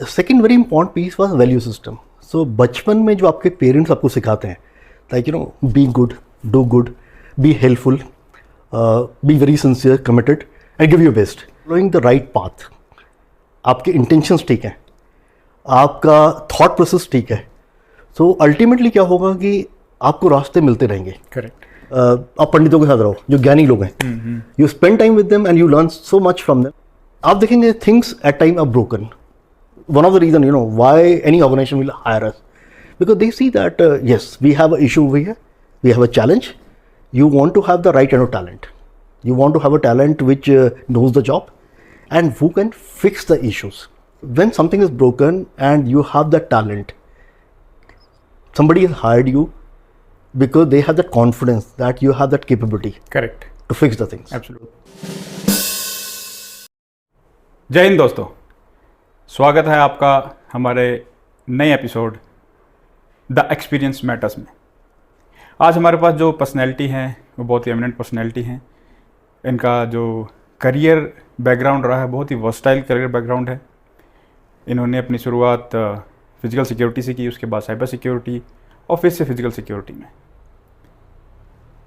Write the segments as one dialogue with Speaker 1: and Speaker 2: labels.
Speaker 1: Second very important piece was value system. So बचपन में जो आपके पेरेंट्स आपको सिखाते हैं, like be good, do good, be helpful, be very sincere, committed and give your best, following the right path. आपके intentions ठीक हैं, आपका थॉट प्रोसेस ठीक है. सो अल्टीमेटली क्या होगा कि आपको रास्ते मिलते रहेंगे.
Speaker 2: करेक्ट.
Speaker 1: आप पंडितों के साथ रहो, जो ज्ञानी लोग हैं, you spend time with them and you learn so much from them. आप देखेंगे things at time are broken. One of the reason, why any organization will hire us, because they see that yes, we have an issue over here, we have a challenge. You want to have the right kind of talent. You want to have a talent which knows the job and who can fix the issues. When something is broken and you have that talent, somebody has hired you because they have that confidence that you have that capability.
Speaker 2: Correct.
Speaker 1: To fix the things.
Speaker 2: Absolutely. जय हिंद दोस्तों, स्वागत है आपका हमारे नए episode the experience matters में. आज हमारे पास जो पर्सनैलिटी हैं वो बहुत ही एमिनेंट पर्सनैलिटी हैं. इनका जो करियर बैकग्राउंड रहा है बहुत ही वर्सटाइल करियर बैकग्राउंड है. इन्होंने अपनी शुरुआत फिजिकल सिक्योरिटी से की, उसके बाद साइबर सिक्योरिटी और फिर से फिजिकल सिक्योरिटी में.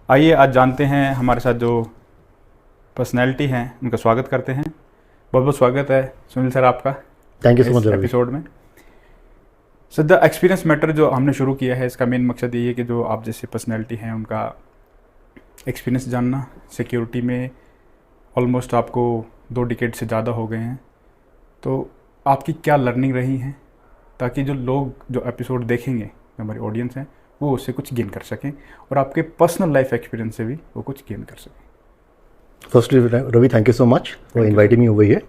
Speaker 2: आइए आज जानते हैं हमारे साथ जो पर्सनैलिटी हैं उनका स्वागत करते हैं. बहुत बहुत स्वागत है सुनील सर आपका.
Speaker 1: Thank you so much
Speaker 2: episode में. सर द एक्सपीरियंस मैटर जो हमने शुरू किया है, इसका मेन मकसद ये है कि जो आप जैसे पर्सनैलिटी हैं उनका एक्सपीरियंस जानना. सिक्योरिटी में ऑलमोस्ट आपको 2 डिकेड से ज़्यादा हो गए हैं, तो आपकी क्या लर्निंग रही हैं, ताकि जो लोग जो एपिसोड देखेंगे, हमारी ऑडियंस हैं, वो उससे कुछ गेन कर सकें और आपके पर्सनल लाइफ एक्सपीरियंस से भी वो कुछ गेन कर सकें.
Speaker 1: Firstly, Ravi, thank you so much for inviting me over here.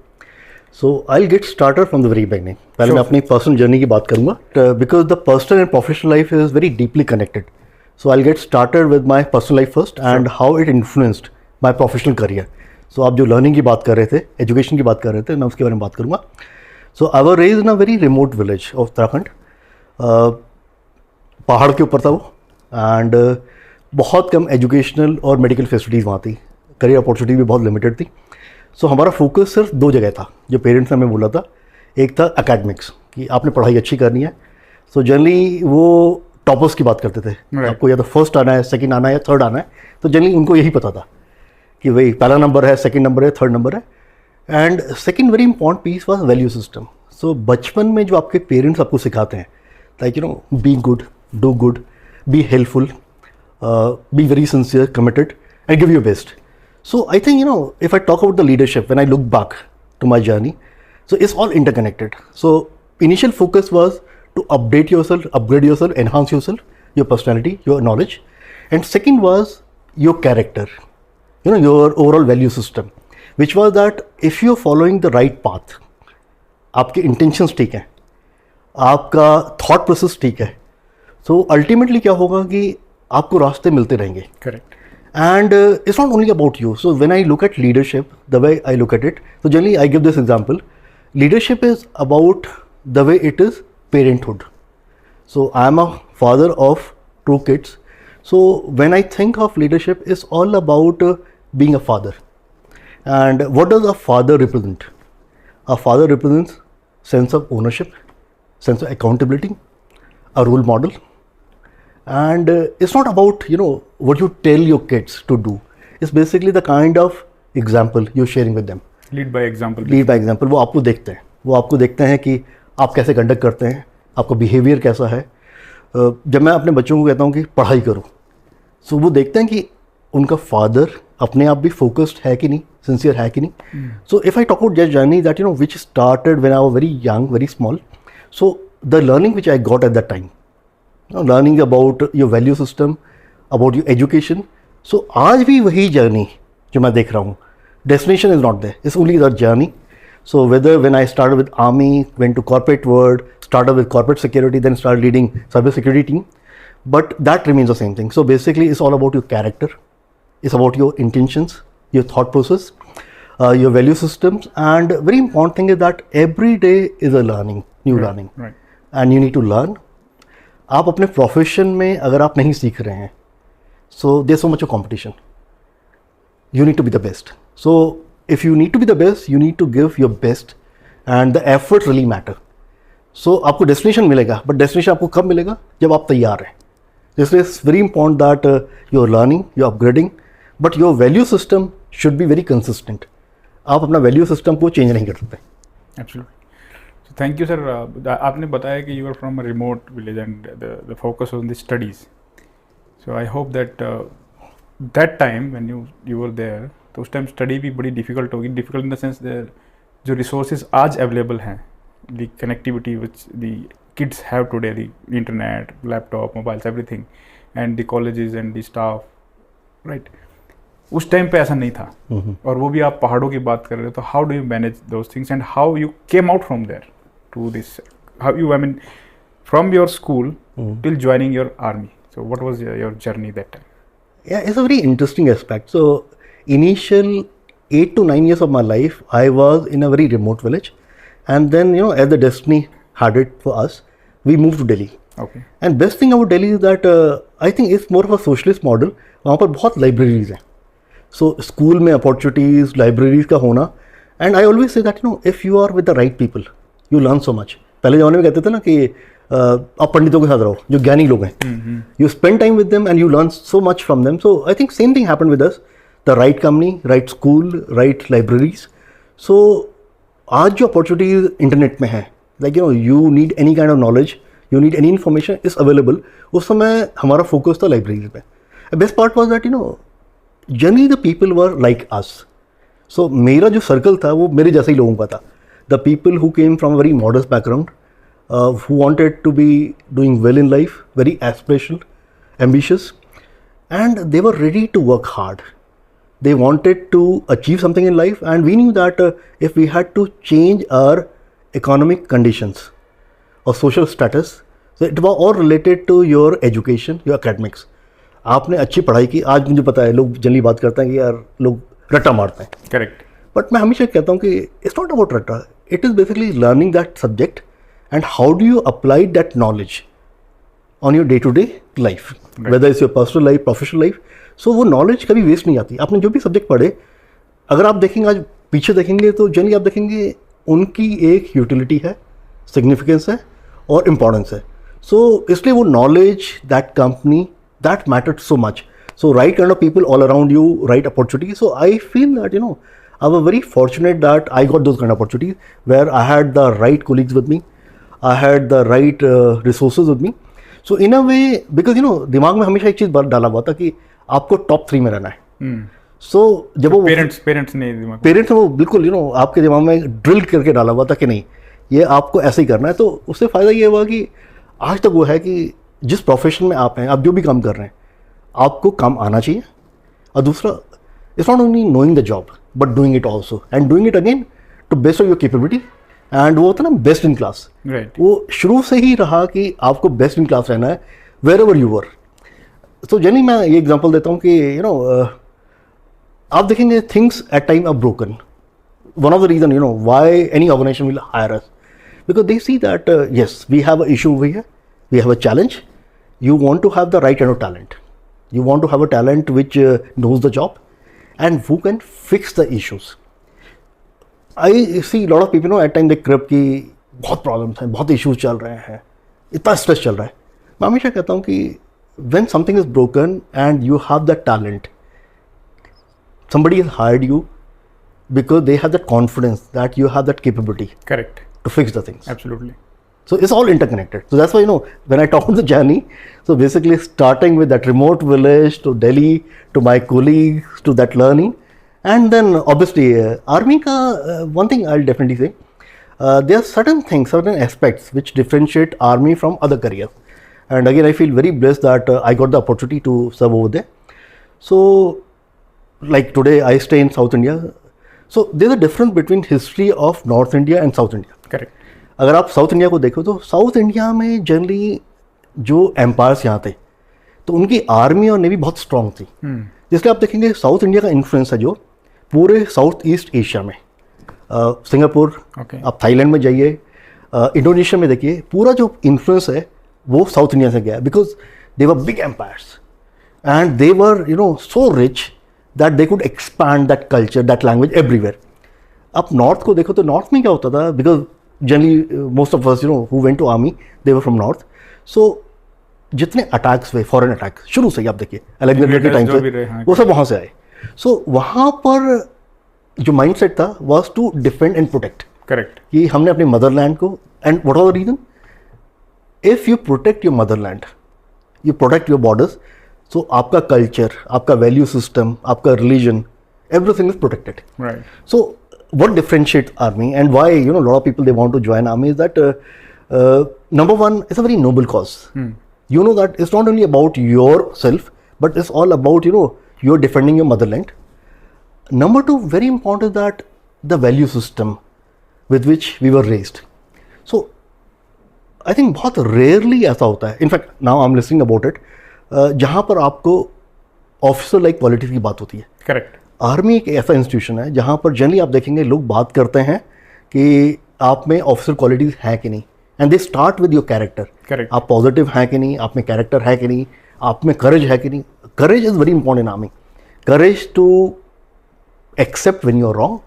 Speaker 1: So I'll get started from the very beginning. पहले मैं अपनी पर्सनल जर्नी की बात करूँगा, because the personal and professional life is very deeply connected. So I'll get started with my personal life first and how it influenced my professional career. So आप जो learning की बात कर रहे थे, education की बात कर रहे थे, मैं उसके बारे में बात करूँगा. So I was raised in a very remote village of Uttarakhand. पहाड़ के ऊपर था वो, and बहुत कम एजुकेशनल और मेडिकल फैसिलिटीज़ वहाँ थी. करियर अपॉर्चुनिटी भी बहुत लिमिटेड थी. सो हमारा फोकस सिर्फ 2 जगह था जो पेरेंट्स ने हमें बोला था. एक था एकेडमिक्स, कि आपने पढ़ाई अच्छी करनी है. सो जनरली वो टॉपर्स की बात करते थे, आपको या तो फर्स्ट आना है, सेकंड आना है या थर्ड आना है. तो जनरली उनको यही पता था कि भाई पहला नंबर है, सेकंड नंबर है, थर्ड नंबर है. And second very important piece was value system. So बचपन में जो आपके पेरेंट्स आपको सिखाते हैं, like be good, do good, be helpful, be very sincere, committed and give your best. So I think, if I talk about the leadership, when I look back to my journey, so it's all interconnected. So initial focus was to update yourself, upgrade yourself, enhance yourself, your personality, your knowledge. And second was your character, your overall value system, which was that if you're following the right path, आपके intentions ठीक हैं, आपका thought process ठीक है, so ultimately क्या होगा कि आपको रास्ते मिलते रहेंगे.
Speaker 2: Correct.
Speaker 1: And it's not only about you. So when I look at leadership, the way I look at it, so generally I give this example. Leadership is about the way it is parenthood. So I am a father of 2 kids. So when I think of leadership, it's all about being a father. And what does a father represent? A father represents sense of ownership, sense of accountability, a role model. And it's not about what you tell your kids to do. It's basically the kind of example you're sharing with them.
Speaker 2: Lead by example.
Speaker 1: Lead by example. वो आपको देखते हैं कि आप कैसे conduct करते हैं, आपका बिहेवियर कैसा है. जब मैं अपने बच्चों को कहता हूँ कि पढ़ाई करो, सो वो देखते हैं कि उनका फादर अपने आप भी फोकस्ड है कि नहीं, सिंसियर है कि नहीं. So if I talk about that journey that which started when I was very young, very small. So the learning which I got at that time, learning about your value system, about your education. So आज भी वही journey जो मैं देख रहा हूँ. Destination is not there, it's only the journey. So whether when I started with army, went to corporate world, started with corporate security, then started leading cyber security team, but that remains the same thing. So basically it's all about your character, it's about your intentions, your thought process, your value systems, and very important thing is that every day is a learning, new learning,
Speaker 2: right.
Speaker 1: And you need to learn. आप अपने profession में अगर आप नहीं सीख रहे हैं, so there so much of competition, you need to be the best. So if you need to be the best, you need to give your best, and the effort really matter. So आपको destination मिलेगा, but destination आपको कब मिलेगा? जब आप तैयार हैं. इसलिए it's very important that you are learning, you are upgrading, but your value system should be very consistent. आप अपना वैल्यू सिस्टम को चेंज नहीं कर सकते.
Speaker 2: एब्सोल्युटली. Thank you sir. आपने बताया कि you are from a remote village and the focus on the studies. So I hope that that time when you were there, तो उस टाइम स्टडी भी बड़ी डिफ़िकल्ट होगी. डिफ़िकल्ट इन द सेंस जो रिसोर्सेज आज अवेलेबल हैं, the connectivity which the kids have today, the internet, laptop, mobiles, everything, and the colleges and the staff, right? उस टाइम पे ऐसा नहीं था. और वो भी आप पहाड़ों की बात कर रहे हो. तो how do you manage those things and how you came out from there to this, how you, I mean, from your school till joining your army? So what was your journey that time?
Speaker 1: Yeah, it's a very interesting aspect. So initial 8 to 9 years of my life, I was in a very remote village, and then as the destiny had it for us, we moved to Delhi.
Speaker 2: Okay.
Speaker 1: And best thing about Delhi is that I think it's more of a socialist model. वहाँ पर बहुत libraries हैं. So school में opportunities, libraries का होना, and I always say that if you are with the right people, you learn so much. पहले ज़माने में कहते थे ना कि आप पंडितों के साथ रहो, जो ज्ञानी लोग हैं. You spend time with them and you learn so much from them. So I think same thing happened with us. The right company, right school, right libraries. So आज जो opportunities इंटरनेट में है, like you need any kind of knowledge, you need any information is available. उस समय हमारा focus था library पे. The best part was that generally the people were like us. So मेरा जो circle था वो मेरे जैसे ही लोगों का था. The people who came from a very modest background, who wanted to be doing well in life, very aspirational, ambitious, and they were ready to work hard. They wanted to achieve something in life, and we knew that if we had to change our economic conditions or social status, so it was all related to your education, your academics. आपने अच्छी पढ़ाई की. आज मुझे पता है लोग generally बात करते हैं कि यार लोग रट्टा मारते हैं.
Speaker 2: करेक्ट.
Speaker 1: बट मैं हमेशा कहता हूँ कि इट्स नॉट अबाउट रट्टा. It is basically learning that subject and how do you apply that knowledge on your day to day life, whether is your personal life, professional life. So वो knowledge कभी waste नहीं आती. आपने जो भी subject पढ़े, अगर आप देखेंगे आज पीछे देखेंगे तो जनरली आप देखेंगे उनकी एक यूटिलिटी है, सिग्निफिकेंस है और इम्पॉर्टेंस है. सो इसलिए वो knowledge, that company, that mattered so much. So right kind of people all around you, right opportunity. So I feel that I was very fortunate that I got those kind of opportunities where I had the right colleagues with me, I had the right resources with me. So in a way, because दिमाग में हमेशा एक चीज़ डाला हुआ था कि आपको top 3 में रहना है. सो जब वो
Speaker 2: पेरेंट्स ने
Speaker 1: वो बिल्कुल आपके दिमाग में ड्रिल करके डाला हुआ था कि नहीं, ये आपको ऐसे ही करना है. तो उससे फ़ायदा ये हुआ कि आज तक वो है कि जिस प्रोफेशन में आप हैं, आप जो भी काम कर रहे हैं, आपको काम आना चाहिए. और दूसरा, it's not only knowing the job but doing it also and doing it again to best of your capability. And वो होता है ना बेस्ट इन क्लास. वो शुरू से ही रहा कि आपको बेस्ट इन क्लास रहना है वेर एवर यू वर. तो जनरली मैं ये एग्जांपल देता हूँ कि आप देखेंगे things at time are broken. One of the reason why any organisation will hire us, because they see that yes, we have an issue over here, we have a challenge. You want to have the right kind of talent. You want to have a talent which knows the job and who can fix the issues. I see a lot of people at time they crib कि बहुत problems हैं, बहुत issues चल रहे हैं, इतना stress चल रहा है. मैं हमेशा कहता हूँ कि when something is broken and you have that talent, somebody has hired you because they have that confidence that you have that capability.
Speaker 2: Correct.
Speaker 1: To fix the things.
Speaker 2: Absolutely.
Speaker 1: So it's all interconnected. So that's why when I talk about the journey, so basically starting with that remote village to Delhi, to my colleagues, to that learning, and then obviously army ka one thing I'll definitely say, there are certain things, certain aspects which differentiate army from other careers. And again, I feel very blessed that I got the opportunity to serve over there. So like today I stay in South India. So there's a difference between history of North India and South India.
Speaker 2: Correct.
Speaker 1: अगर आप south India को देखो तो south India में generally जो empires यहाँ थे तो उनकी आर्मी और नेवी बहुत स्ट्रांग थी. जिसलिए आप देखेंगे साउथ इंडिया का इन्फ्लुएंस है जो पूरे साउथ ईस्ट एशिया में, सिंगापुर, आप थाईलैंड में जाइए, इंडोनेशिया में देखिए, पूरा जो इन्फ्लुएंस है वो साउथ इंडिया से गया, because they were big empires and they were so rich that they could expand that culture, that language everywhere. आप नॉर्थ को देखो तो नॉर्थ में क्या होता था, because generally most of us who went to army they were from north. So जितने attacks हुए, फॉरेन अटैक शुरू से ही आप देखिए अलेक्जेंडर के टाइम से, वो सब वहाँ से आए. सो वहाँ पर जो माइंडसेट था was to defend and protect.
Speaker 2: Correct.
Speaker 1: कि हमने अपने मदरलैंड को, and what are the reason, if you protect your motherland, you protect your borders, so आपका कल्चर, आपका वैल्यू सिस्टम, आपका religion, everything is protected.
Speaker 2: Right.
Speaker 1: So what differentiates army and why a lot of people they want to join army is that number one, it's a very noble cause. You know that it's not only about yourself, but it's all about you're defending your motherland. Number two, very important is that the value system with which we were raised. So I think बहुत rarely ऐसा होता है. In fact, now I'm listening about it. जहाँ पर आपको officer like qualities की बात होती है.
Speaker 2: करेक्ट.
Speaker 1: आर्मी एक ऐसा इंस्टीट्यूशन है जहाँ पर जनरली आप देखेंगे लोग बात करते हैं कि आप में ऑफिसर क्वालिटीज हैं कि नहीं, and they start with your character.
Speaker 2: Correct.
Speaker 1: आप पॉजिटिव हैं कि नहीं, आप में कैरेक्टर है कि नहीं, आप में करेज है कि नहीं. Courage is very important in army. Courage to accept when you are wrong,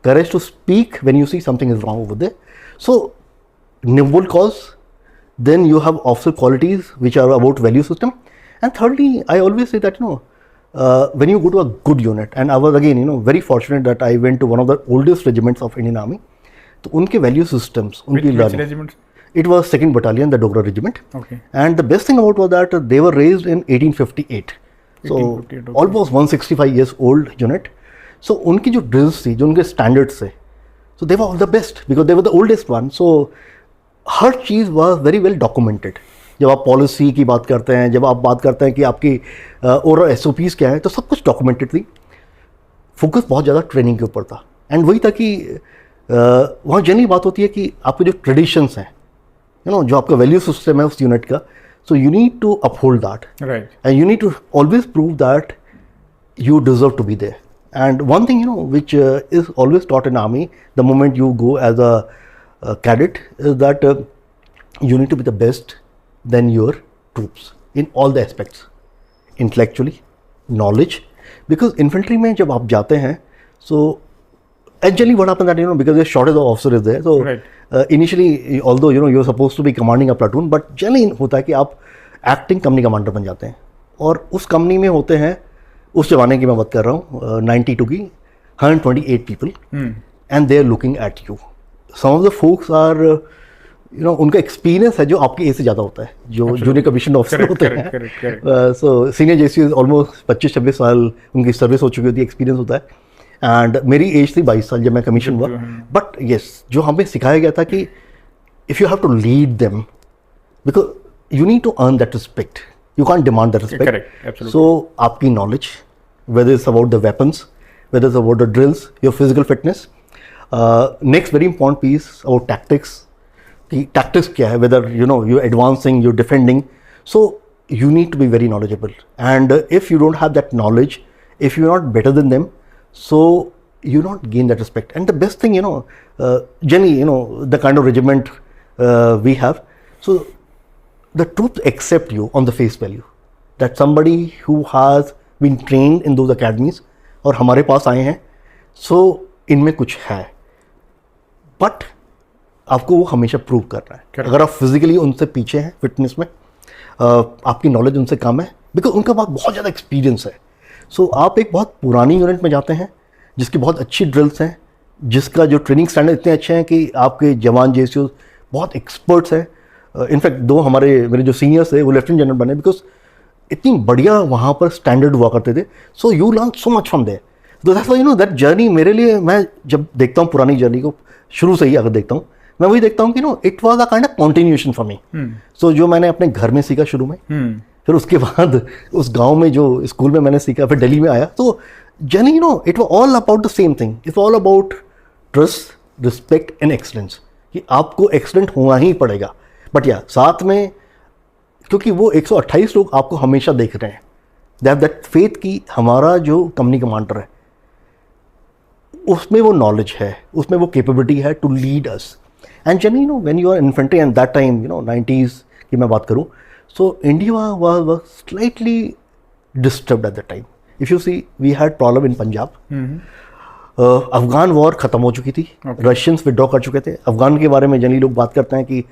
Speaker 1: courage to speak when you see something is wrong over there. So noble cause, then you have officer qualities which are about value system, and thirdly I always say that when you go to a good unit, and I was again very fortunate that I went to one of the oldest regiments of Indian Army, तो उनके value systems, उनकी
Speaker 2: which regiment?
Speaker 1: It was 2nd Battalion, the Dogra Regiment.
Speaker 2: Okay.
Speaker 1: And the best thing about was that they were raised in 1858, so
Speaker 2: 1858, okay.
Speaker 1: almost 165 years old unit. So उनकी जो drills थी, जो उनके standards थे, so they were all the best because they were the oldest one. So her cheese was very well documented. जब आप policy की बात करते हैं, जब आप बात करते हैं कि आपकी ओवरऑल SOPs क्या है, तो सब कुछ डॉक्यूमेंटेड थी. फोकस बहुत ज़्यादा ट्रेनिंग के ऊपर था. एंड वही था कि वहाँ जनरली बात होती है कि आपके जो ट्रेडिशंस हैं, जो आपका वैल्यू सिस्टम है उस यूनिट का, so you need to uphold that, and you need to always prove that you deserve to be there. And one thing which is always taught in army the moment you go as a cadet is that you need to be the best than your troops in all the aspects, intellectually, knowledge, because infantry में जब आप जाते हैं, so actually what happens that because the shortage of officer is there, so initially although you're supposed to be commanding a platoon, but generally होता है कि आप acting company commander बन जाते हैं, और उस कंपनी में होते हैं, उस जमाने की मैं बात कर रहा हूँ 92 की, 128 people, and they are looking at you. Some of the folks are उनका एक्सपीरियंस है जो आपके एज से ज़्यादा होता है, जो जूनियर कमीशन ऑफिसर होते हैं. सो सीनियर जेसी ऑलमोस्ट 25-26 साल उनकी सर्विस हो चुकी होती है, एक्सपीरियंस होता है. एंड मेरी एज थी 22 साल जब मैं कमीशन हुआ. बट येस, जो हमें सिखाया गया था कि if you have to lead them, because you need to earn that respect, you can't demand that respect. So आपकी knowledge, whether it's about the weapons, whether it's about the drills, your physical fitness. Next very important piece about tactics. Tactics क्या है, whether you're advancing, you're defending, so you need to be very knowledgeable. And if you don't have that knowledge, if you're not better than them, so you not gain that respect. And the best thing, generally, the kind of regiment we have, so the troops accept you on the face value, that somebody who has been trained in those academies और हमारे पास आए हैं, so इनमें कुछ है. But आपको वो हमेशा प्रूव करना है. अगर आप फिजिकली उनसे पीछे हैं फिटनेस में, आपकी नॉलेज उनसे कम है, बिकॉज उनका बहुत ज़्यादा एक्सपीरियंस है. सो आप एक बहुत पुरानी यूनिट में जाते हैं जिसकी बहुत अच्छी ड्रिल्स हैं, जिसका जो ट्रेनिंग स्टैंडर्ड इतने अच्छे हैं कि आपके जवान जेसीओ बहुत एक्सपर्ट्स हैं. इनफैक्ट दो मेरे जो सीनियर्स थे वो लेफ्टिनेंट जनरल बने, बिकॉज इतनी बढ़िया वहाँ पर स्टैंडर्ड हुआ करते थे. So you learn so much from there. तो दैट्स व्हाई दैट जर्नी मेरे लिए, मैं जब देखता हूँ पुरानी जर्नी को शुरू से ही अगर देखता हूँ, मैं वही देखता हूँ कि it was a kind of continuation for me. So जो मैंने अपने घर में सीखा शुरू में, फिर उसके बाद उस गांव में जो स्कूल में मैंने सीखा, फिर दिल्ली में आया, तो journey it was all about the same thing. It's all about trust, respect and excellence, कि आपको एक्सलेंट होना ही पड़ेगा. बट या साथ में, क्योंकि वो 128 लोग आपको हमेशा देख रहे हैं, दे हैव दैट फेथ कि हमारा जो कंपनी कमांडर है उसमें वो नॉलेज है, उसमें वो कैपेबिलिटी है to lead us. And generally, when you are infantry, and that time, 90s की मैं बात करूँ, so India was slightly disturbed at that time. If you see, we had problem in Punjab. Afghan war ख़त्म हो चुकी थी, Russians withdraw कर चुके थे। अफगान के बारे में जनरली लोग बात करते हैं कि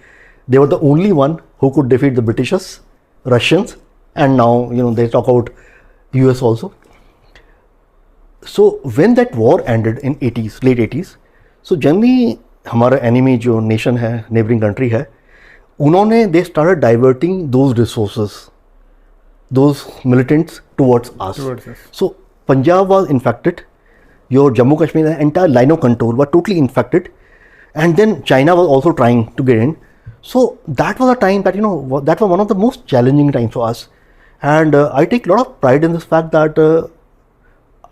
Speaker 1: they were the only one who could defeat the Britishers, Russians, and now they talk about US also. So when that war ended in 80s, late 80s, so generally हमारा एनिमी जो nation है, neighbouring country है, उन्होंने they started diverting those resources, those militants towards us. So Punjab was infected, your Jammu Kashmir entire line of control were totally infected, and then China was also trying to get in. So that was a time that that was one of the most challenging times for us, and I take a lot of pride in this fact that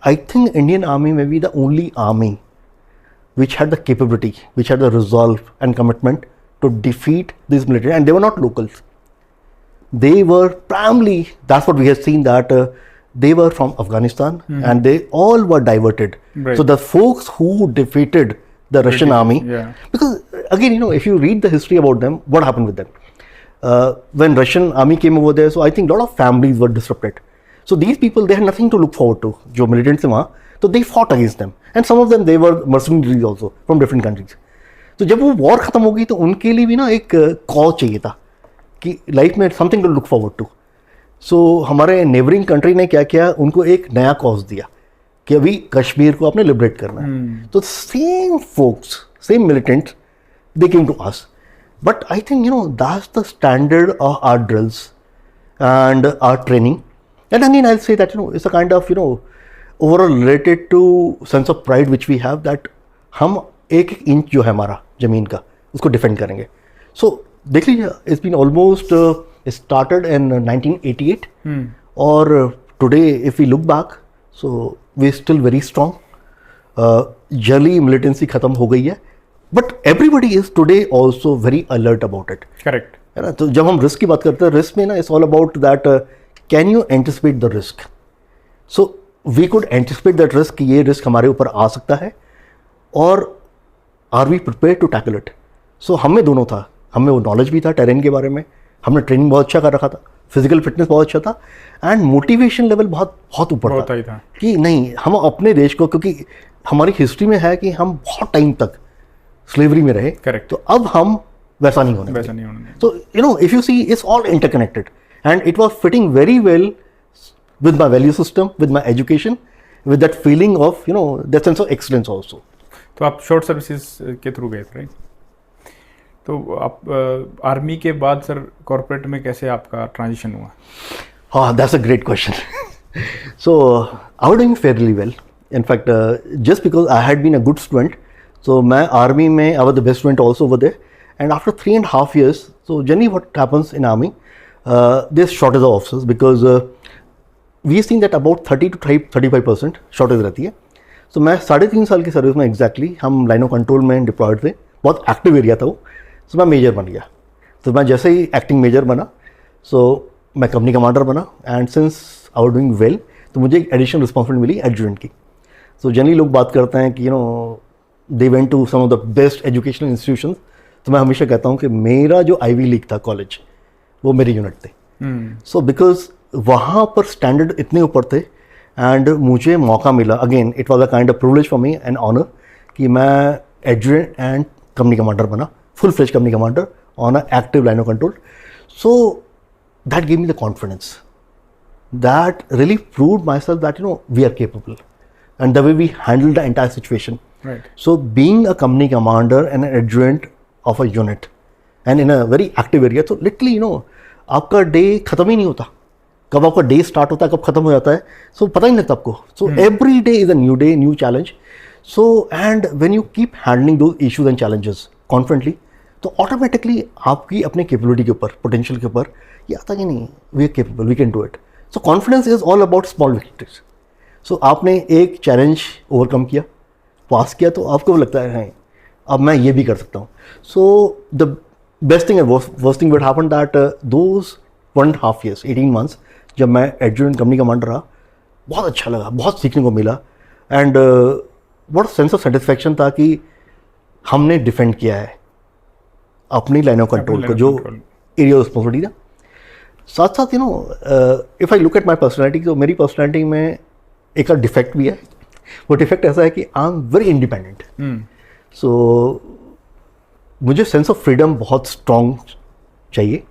Speaker 1: I think Indian Army may be the only army which had the capability, which had the resolve and commitment to defeat these military, and they were not locals. They were primarily, that's what we have seen, that they were from Afghanistan, and they all were diverted.
Speaker 2: Right.
Speaker 1: So the folks who defeated the Russian army, because again, if you read the history about them, what happened with them? When Russian army came over there, so I think a lot of families were disrupted. So these people, they had nothing to look forward to, जो militants थे वहाँ, तो they fought against them, and some of them they were mercenaries also from different countries. तो जब वो war खत्म हो गई तो उनके लिए भी ना एक कॉज चाहिए था कि लाइफ में something to look forward to. So हमारे नेबरिंग कंट्री ने क्या किया, उनको एक नया कॉज दिया कि अभी कश्मीर को आपने लिबरेट करना है. तो same folks, same militants, they came to us. But I think that's the standard of our drills and our training. And again, I'll say that it's a kind of overall related to sense of pride which we have, that हम एक inch जो है हमारा ज़मीन का उसको defend करेंगे. So देख लीजिए, it's been almost started in 1988, और today if we look back, so we still very strong. जर्ली मिलिटेंसी ख़त्म हो गई है, but everybody is today also very alert about it.
Speaker 2: Correct
Speaker 1: है ना. तो जब हम रिस्क की बात करते हैं, रिस्क में ना it's all about that can you anticipate the risk. So we could anticipate that risk कि ये रिस्क हमारे ऊपर आ सकता है, और are we prepare to tackle it. So हमें दोनों था, हमें वो नॉलेज भी था टेरेन के बारे में, हमने ट्रेनिंग बहुत अच्छा कर रखा था, फिजिकल फिटनेस बहुत अच्छा था, एंड मोटिवेशन लेवल बहुत बहुत ऊपर था कि नहीं, हम अपने देश को, क्योंकि हमारी हिस्ट्री में है कि हम बहुत टाइम तक स्लेवरी में रहे.
Speaker 2: करेक्ट.
Speaker 1: तो अब हम वैसा नहीं होने. So if you see, it's all interconnected, and it was fitting very well with my value system, with my education, with that feeling of that sense of excellence also.
Speaker 2: तो आप शॉर्ट सर्विसेज के through गए थे, right? तो आप army के बाद sir corporate में कैसे आपका ट्रांजिशन हुआ?
Speaker 1: हाँ, that's a great question. So I was doing fairly well. In fact, just because I had been a good student, so मैं आर्मी में I was the best student also over there. And after 3.5 years, so generally what happens in army, there's shortage of officers, because we've seen that about 30 to 35% shortage रहती है. So मैं 3.5 साल की service में exactly हम line of control में diploid थे, बहुत एक्टिव एरिया था वो. सो मैं मेजर बन गया. तो मैं जैसे ही एक्टिंग मेजर बना, सो मैं कंपनी कमांडर बना, and since I was doing well, तो मुझे एक एडिशनल रिस्पॉन्सिबिलिटी मिली एडजुटेंट की. सो जनरली लोग बात करते हैं कि they went to some of the best educational institutions. तो मैं हमेशा कहता हूँ कि मेरा जो आईवी लीग था कॉलेज, वो मेरे यूनिट थे. सो बिकॉज वहाँ पर स्टैंडर्ड इतने ऊपर थे, एंड मुझे मौका मिला, again it was a kind of privilege for me and honour, कि मैं एडजुटेंट एंड कंपनी कमांडर बना, full fledge company commander on a active line of control. So that give me the confidence, that really proved myself that we are capable, and the way we handle the entire situation. So being a company commander and an adjutant of a unit and in a very active area, so literally आपका day खत्म ही नहीं होता, कब आपका day start होता है कब खत्म हो जाता है, सो पता ही नहीं लगता आपको. So every day is a new day, new challenge. So and when you keep handling those issues and challenges confidently, तो ऑटोमेटिकली आपकी अपने कैपेबिलिटी के ऊपर, पोटेंशियल के ऊपर ये आता कि नहीं, we are capable, we can do it. So confidence is all about small victories. So आपने एक चैलेंज ओवरकम किया, पास किया, तो आपको लगता है अब मैं ये भी कर सकता हूँ. So the best thing and worst thing will happen that those 1.5 years, 18 months, जब मैं एडजुटेंट कंपनी कमांडर रहा, बहुत अच्छा लगा, बहुत सीखने को मिला, एंड बहुत सेंस ऑफ सेटिस्फैक्शन था कि हमने डिफेंड किया है अपनी लाइन ऑफ कंट्रोल को, जो एरिया ऑफ रिस्पॉन्सिबिलिटी था. साथ साथ if I look at my personality, तो मेरी पर्सनैलिटी में एक डिफेक्ट भी है वो डिफेक्ट ऐसा है कि आई एम वेरी इंडिपेंडेंट. सो मुझे सेंस ऑफ फ्रीडम बहुत स्ट्रॉन्ग चाहिए.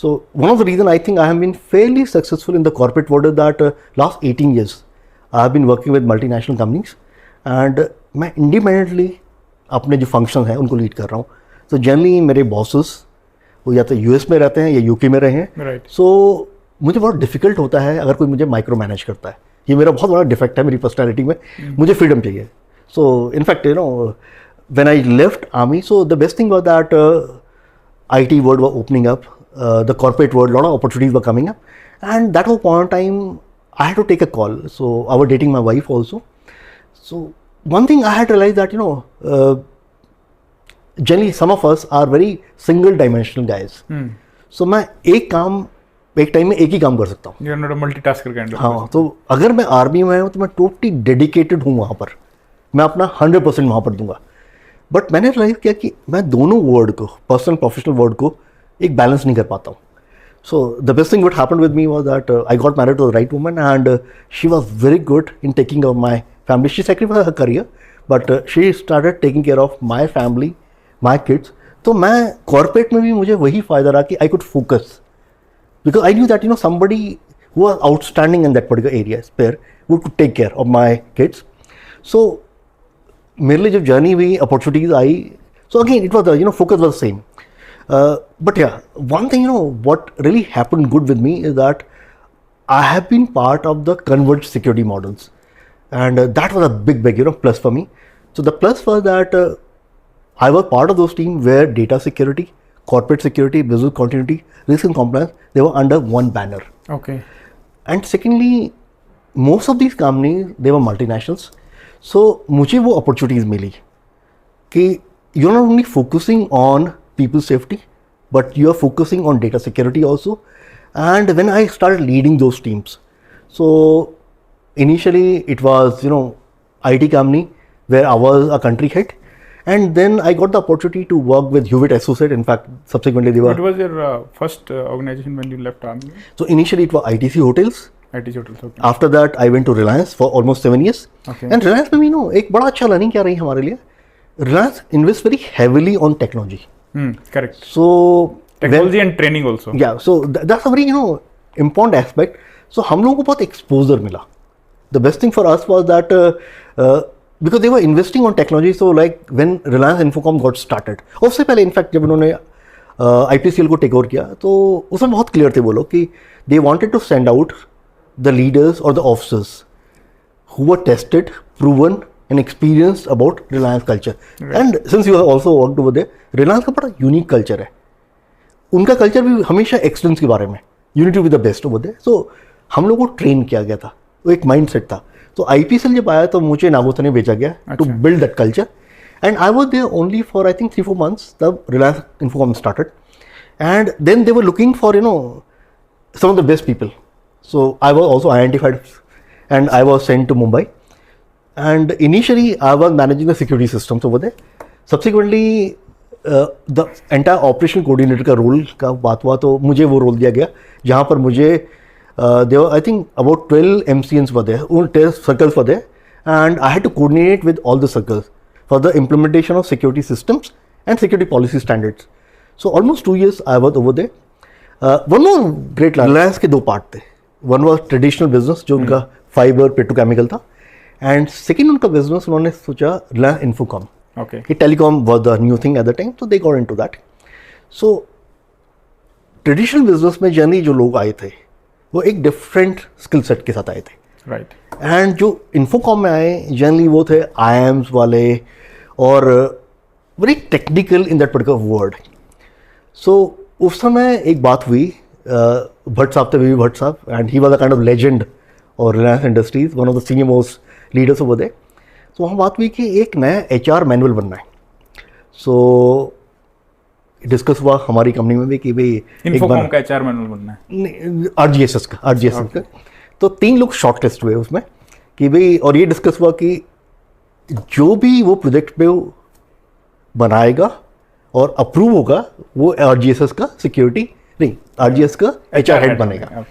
Speaker 1: So one of the reason I think I have been fairly successful in the corporate world is that last 18 years I have been working with multinational companies and मैं independently अपने जो functions हैं उनको lead कर रहा हूँ. So generally मेरे bosses वो या तो US में रहते हैं या UK में रहे हैं.
Speaker 2: Right.
Speaker 1: So मुझे बहुत difficult होता है अगर कोई मुझे micro manage करता है. ये मेरा बहुत बड़ा डिफेक्ट है मेरी पर्सनैलिटी में. मुझे फ्रीडम चाहिए. So in fact you know when I left army, so the best thing was that IT world was opening up, the corporate world, a lot of opportunities were coming up, and that was point of time I had to take a call. So I was dating my wife also. So one thing I had realized that generally some of us are very single dimensional guys. So मैं एक time में एक ही काम कर सकता हूँ.
Speaker 2: You're not a multitasker kind of.
Speaker 1: हाँ, तो अगर मैं आर्मी में हूँ तो मैं टोटली डेडिकेटेड हूँ वहाँ पर. मैं अपना 100% वहाँ पर दूंगा. बट मैंने रियलाइज किया कि मैं दोनों वर्ड को, पर्सनल प्रोफेशनल वर्ड को एक बैलेंस नहीं कर पाता हूँ. So the best thing what happened with me was that I got married to the right woman and she was very good in taking of my family. She sacrifice her career but she started taking care of my family, my kids. तो मैं corporate में भी मुझे वही फ़ायदा रहा कि I could focus because I knew that somebody who was outstanding in that particular area sphere would take care of my kids. So मेरे लिए जब जर्नी हुई, opportunities I, so again it was the focus was the same. But yeah, one thing what really happened good with me is that I have been part of the converged security models, and that was a big plus for me. So the plus was that I was part of those teams where data security, corporate security, business continuity, risk and compliance, they were under one banner.
Speaker 2: Okay.
Speaker 1: And secondly, most of these companies, they were multinationals. So मुझे वो opportunities मिली कि you're not only focusing on people safety, but you are focusing on data security also. And when I started leading those teams, so initially it was IT company where I was a country head. And then I got the opportunity to work with Hewitt Associate. In fact, subsequently they were.
Speaker 2: What was your first organization when you left army?
Speaker 1: So initially it was ITC Hotels.
Speaker 2: ITC Hotels. Okay.
Speaker 1: After that I went to Reliance for almost 7 years.
Speaker 2: Okay.
Speaker 1: And Reliance में भी एक बड़ा अच्छा learning क्या रही हमारे लिए. Reliance invests very heavily on technology.
Speaker 2: Correct.
Speaker 1: So
Speaker 2: technology and training also.
Speaker 1: Yeah. So that's a very important aspect. So हम लोगों को बहुत exposure मिला. The best thing for us was that. Because they were investing on technology, so like when Reliance Infocom got started, उससे पहले in fact जब उन्होंने IPCL को टेक ओवर किया तो उसमें बहुत क्लियर थे वो लोग कि they wanted to send out the leaders or the officers who were tested, proven and experienced about Reliance culture. Right. And since you have also worked over there, Reliance का बड़ा यूनिक कल्चर है. उनका culture भी हमेशा excellence के बारे में, you need to be the best over there. So हम लोग को ट्रेन किया गया था, वो एक माइंड सेट था. तो IPCL जब आया तो मुझे नागोता ने भेजा गया to build that culture, and I was there only for I think 3-4 months. तब Reliance Infocomm started and then they were looking for some of the best people. So I was also identified and I was sent to Mumbai, and initially I was managing the security systems over there. Subsequently the entire operational coordinator का role का बात हुआ तो मुझे वो role दिया गया जहाँ पर मुझे there were I think about 12 MCNs were there, 12 circles were there, and I had to coordinate with all the circles for the implementation of security systems and security policy standards. So almost 2 years I was over there. One more great Reliance के दो part थे. One was traditional business जो उनका fibre petrochemical था, and second उनका business उन्होंने सोचा Reliance Infocom.
Speaker 2: Okay.
Speaker 1: कि telecom was the new thing at the time, so they got into that. So traditional business में जनरली जो लोग आए थे वो एक डिफरेंट स्किल सेट के साथ आए थे.
Speaker 2: राइट.
Speaker 1: एंड जो इन्फोकॉम में आए जनरली वो थे IIMs वाले और very technical in that particular word. So उस समय एक बात हुई, भट्ट साहब थे, वी भट्ट साहब, and he was a kind of legend और Reliance Industries, one of the senior most leaders over there. तो वहाँ बात हुई कि एक नया HR मैनुअल बनना है. सो डिस्कस हुआ हमारी कंपनी में भी कि भाई
Speaker 2: इन्फोकॉम का HR मैनुअल बनना है,
Speaker 1: RGSS का. तो 3 लोग शॉर्ट लिस्ट हुए उसमें कि भाई, और ये डिस्कस हुआ कि जो भी वो प्रोजेक्ट पे बनाएगा और अप्रूव होगा वो RGSS का सिक्योरिटी नहीं, RGS का HR हेड बनेगा.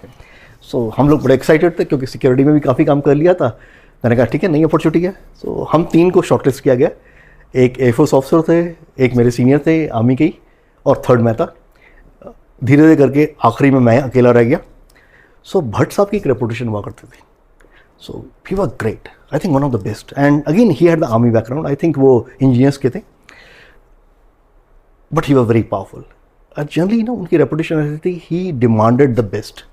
Speaker 1: सो हम लोग बड़े एक्साइटेड थे क्योंकि सिक्योरिटी में भी काफ़ी काम कर लिया था. मैंने कहा ठीक है, नई अपॉर्चुनिटी है। सो हम 3 को शॉर्टलिस्ट किया गया। एक एयरफोर्स ऑफिसर थे, एक मेरे सीनियर थे आर्मी के ही, और थर्ड मैं था। धीरे धीरे करके आखिरी में मैं अकेला रह गया। सो भट्ट साहब की एक रेपुटेशन हुआ करती थी। So he was great, I think one of the best. And again he had the army background, I think वो इंजीनियर्स के थे, but he was very powerful. Generally ना उनकी रेपुटेशन ऐसी थी, he demanded the best.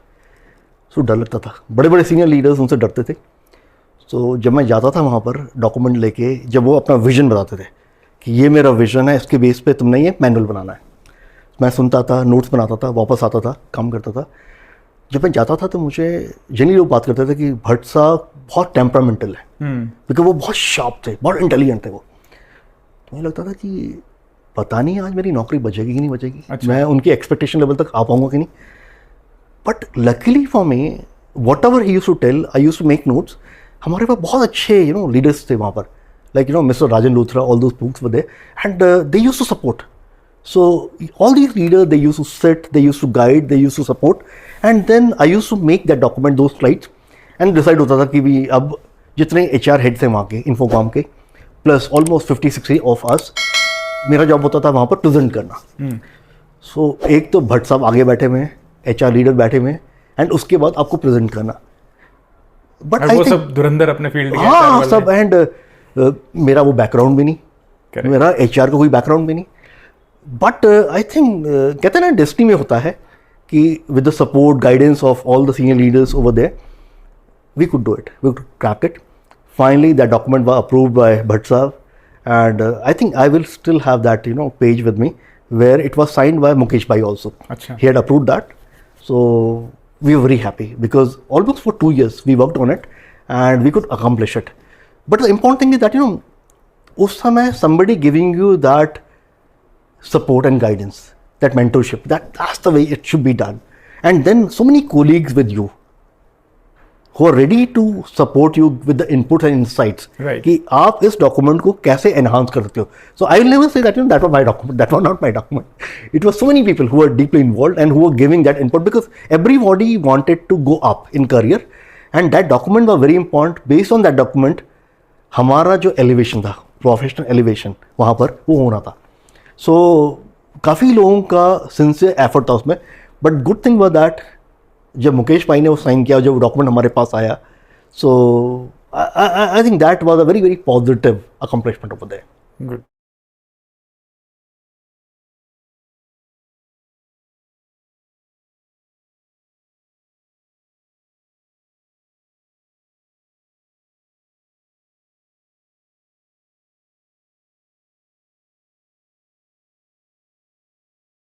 Speaker 1: So डर लगता था, बड़े बड़े सीनियर लीडर्स उनसे डरते थे। सो जब मैं जाता था वहाँ पर डॉक्यूमेंट लेके, जब वो अपना विजन बताते थे कि ये मेरा विजन है, इसके बेस पे तुमने ये मैनुअल बनाना है, मैं सुनता था, नोट्स बनाता था, वापस आता था, काम करता था। जब मैं जाता था तो मुझे जनरली लोग बात करते थे कि भट्ट साहब बहुत टेम्परामेंटल है, क्योंकि वो बहुत शार्प थे, बहुत इंटेलिजेंट थे वो। तो मुझे लगता था कि पता नहीं आज मेरी नौकरी बचेगी कि नहीं बचेगी। अच्छा। मैं उनकी एक्सपेक्टेशन लेवल तक आ पाऊंगा कि नहीं। But luckily for me, whatever he use to tell, I use to make notes. हमारे पास बहुत अच्छे लीडर्स थे वहाँ पर, like mister Rajan Luthra, all those books were there, and they use to support. So all these leaders, they used to sit, they used to guide, they used to support, and then I used to make that document, those slides, and decide होता था कि भी अब जितने HR heads थे वहाँ के Infocom के, प्लस ऑलमोस्ट 50-60 ऑफ अस, मेरा जॉब होता था वहाँ पर प्रेजेंट करना. सो एक तो भट्ट साहब आगे बैठे हुए हैं, HR लीडर बैठे हुए हैं, एंड उसके बाद आपको प्रेजेंट करना. बट
Speaker 2: वो सब धुरंधर अपने फील्ड के,
Speaker 1: हाँ सब, एंड मेरा वो बैकग्राउंड भी नहीं, मेरा HR का कोई बैकग्राउंड भी नहीं. बट आई थिंक कहते हैं ना डेस्टिनी में होता है कि with the support guidance of all the senior leaders over there we could do it, we could crack it. Finally that document was approved by Bhatt साहब, and I think I will still have that page with me where it was signed by Mukesh भाई also. He had approved that. So we were very happy because almost for 2 years we worked on it and we could accomplish it. But the important thing is that उस समय somebody giving you that support and guidance, that mentorship, that's the way it should be done. And then so many colleagues with you who are ready to support you with the inputs and insights.
Speaker 2: Right.
Speaker 1: कि आप इस document को कैसे enhance कर सकते हो. So I will never say that that was my document. That was not my document. It was so many people who were deeply involved and who were giving that input because everybody wanted to go up in career, and that document was very important. Based on that document, हमारा जो elevation था, professional elevation वहाँ पर वो होना था. So काफ़ी लोगों का sincere effort था उसमें. But good thing was that जब मुकेश भाई ने वो साइन किया, जब डॉक्यूमेंट हमारे पास आया, so I think that was a very very positive accomplishment over there. Good.